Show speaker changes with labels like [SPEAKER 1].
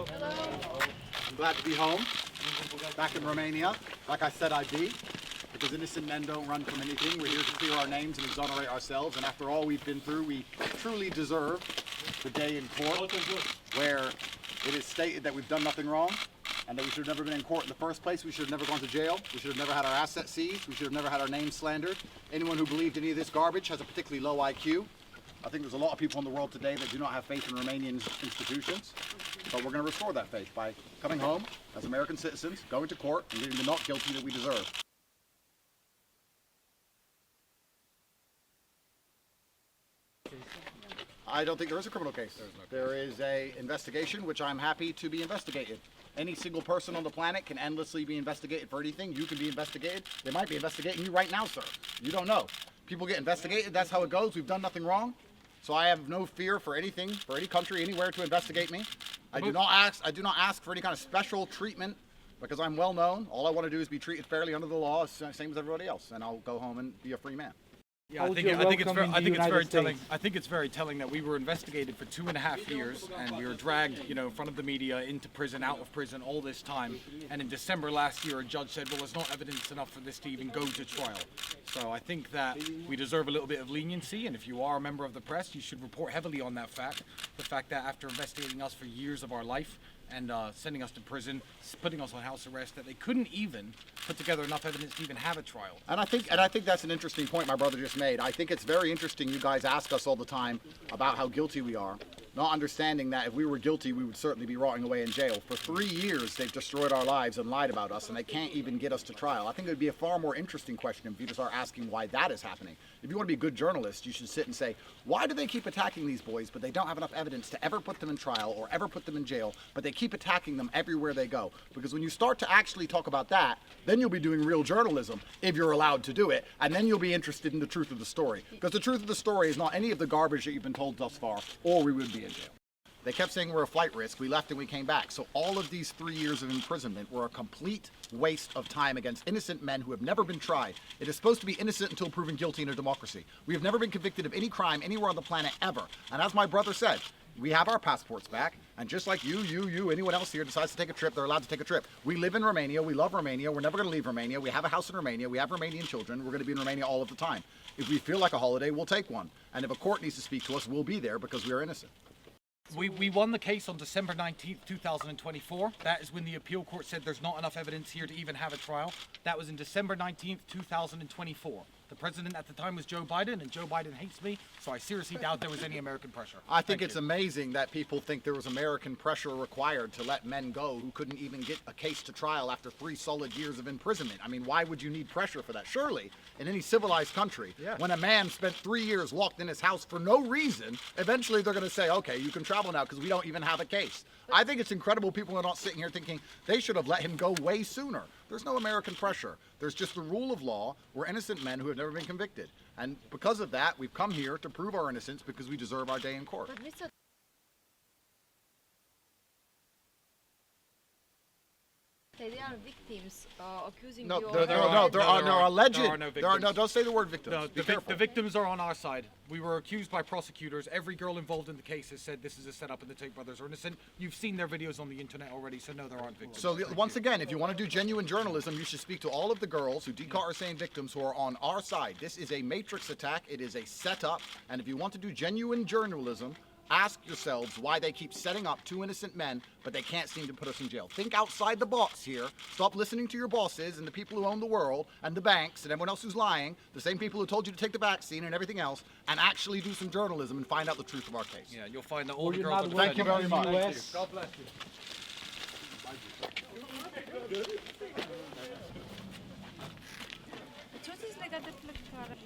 [SPEAKER 1] I'm glad to be home, back in Romania, like I said I'd be, because innocent men don't run from anything. We're here to clear our names and exonerate ourselves, and after all we've been through, we truly deserve the day in court where it is stated that we've done nothing wrong, and that we should have never been in court in the first place. We should have never gone to jail. We should have never had our assets seized. We should have never had our names slandered. Anyone who believed any of this garbage has a particularly low IQ. I think there's a lot of people in the world today that do not have faith in Romanian institutions, but we're going to restore that faith by coming home as American citizens, going to court, and getting the not guilty that we deserve. I don't think there is a criminal case. There is an investigation, which I'm happy to be investigated. Any single person on the planet can endlessly be investigated for anything. You can be investigated. They might be investigating you right now, sir. You don't know. People get investigated. That's how it goes. We've done nothing wrong. So I have no fear for anything, for any country, anywhere to investigate me. I do not ask for any kind of special treatment because I'm well known. All I want to do is be treated fairly under the law, same as everybody else, and I'll go home and be a free man.
[SPEAKER 2] Yeah, I think it's very telling that we were investigated for 2.5 years and we were dragged, in front of the media, into prison, out of prison, all this time. And in December last year, a judge said, well, there's not evidence enough for this to even go to trial. So I think that we deserve a little bit of leniency, and if you are a member of the press, you should report heavily on that fact. The fact that after investigating us for years of our life, and sending us to prison, putting us on house arrest, that they couldn't even put together enough evidence to even have a trial.
[SPEAKER 1] And I think that's an interesting point my brother just made. I think it's very interesting you guys ask us all the time about how guilty we are, not understanding that if we were guilty, we would certainly be rotting away in jail. For 3 years, they've destroyed our lives and lied about us, and they can't even get us to trial. I think it would be a far more interesting question if you just start asking why that is happening. If you want to be a good journalist, you should sit and say, why do they keep attacking these boys, but they don't have enough evidence to ever put them in trial or ever put them in jail, but they keep attacking them everywhere they go? Because when you start to actually talk about that, then you'll be doing real journalism, if you're allowed to do it, and then you'll be interested in the truth of the story. Because the truth of the story is not any of the garbage that you've been told thus far, or we would be in jail. They kept saying we're a flight risk. We left and we came back. So all of these 3 years of imprisonment were a complete waste of time against innocent men who have never been tried. It is supposed to be innocent until proven guilty in a democracy. We have never been convicted of any crime anywhere on the planet ever. And as my brother said, we have our passports back, and just like you, anyone else here decides to take a trip, they're allowed to take a trip. We live in Romania, we love Romania, we're never going to leave Romania, we have a house in Romania, we have Romanian children, we're going to be in Romania all of the time. If we feel like a holiday, we'll take one. And if a court needs to speak to us, we'll be there because we are innocent.
[SPEAKER 2] We won the case on December 19th, 2024. That is when the appeal court said there's not enough evidence here to even have a trial. That was in December 19th, 2024. The president at the time was Joe Biden, and Joe Biden hates me, so I seriously doubt there was any American pressure.
[SPEAKER 1] I think it's amazing that people think there was American pressure required to let men go who couldn't even get a case to trial after 3 solid years of imprisonment. I mean, why would you need pressure for that? Surely, in any civilized country, when a man spent 3 years locked in his house for no reason, eventually they're going to say, okay, you can travel now because we don't even have a case. I think it's incredible people are not sitting here thinking they should have let him go way sooner. There's no American pressure. There's just the rule of law. We're innocent men who have never been convicted. And because of that, we've come here to prove our innocence because we deserve our day in court.
[SPEAKER 3] They are victims accusing
[SPEAKER 1] No,
[SPEAKER 3] you.
[SPEAKER 1] there are alleged.
[SPEAKER 2] There are no victims.
[SPEAKER 1] Don't say the word victims.
[SPEAKER 2] No,
[SPEAKER 1] Be careful.
[SPEAKER 2] the victims are on our side. We were accused by prosecutors. Every girl involved in the case has said this is a setup and the Tate brothers are innocent. You've seen their videos on the internet already, so no, there aren't victims.
[SPEAKER 1] So once again, if you want to do genuine journalism, you should speak to all of the girls who Decar are saying victims who are on our side. This is a matrix attack. It is a setup. And if you want to do genuine journalism, ask yourselves why they keep setting up 2 innocent men, but they can't seem to put us in jail. Think outside the box here. Stop listening to your bosses and the people who own the world and the banks and everyone else who's lying, the same people who told you to take the vaccine and everything else, and actually do some journalism and find out the truth of our case.
[SPEAKER 2] Yeah, you'll find that all the girls are
[SPEAKER 1] Thank you very much.
[SPEAKER 2] God bless you.
[SPEAKER 3] Ce o să-ți legat de plecare?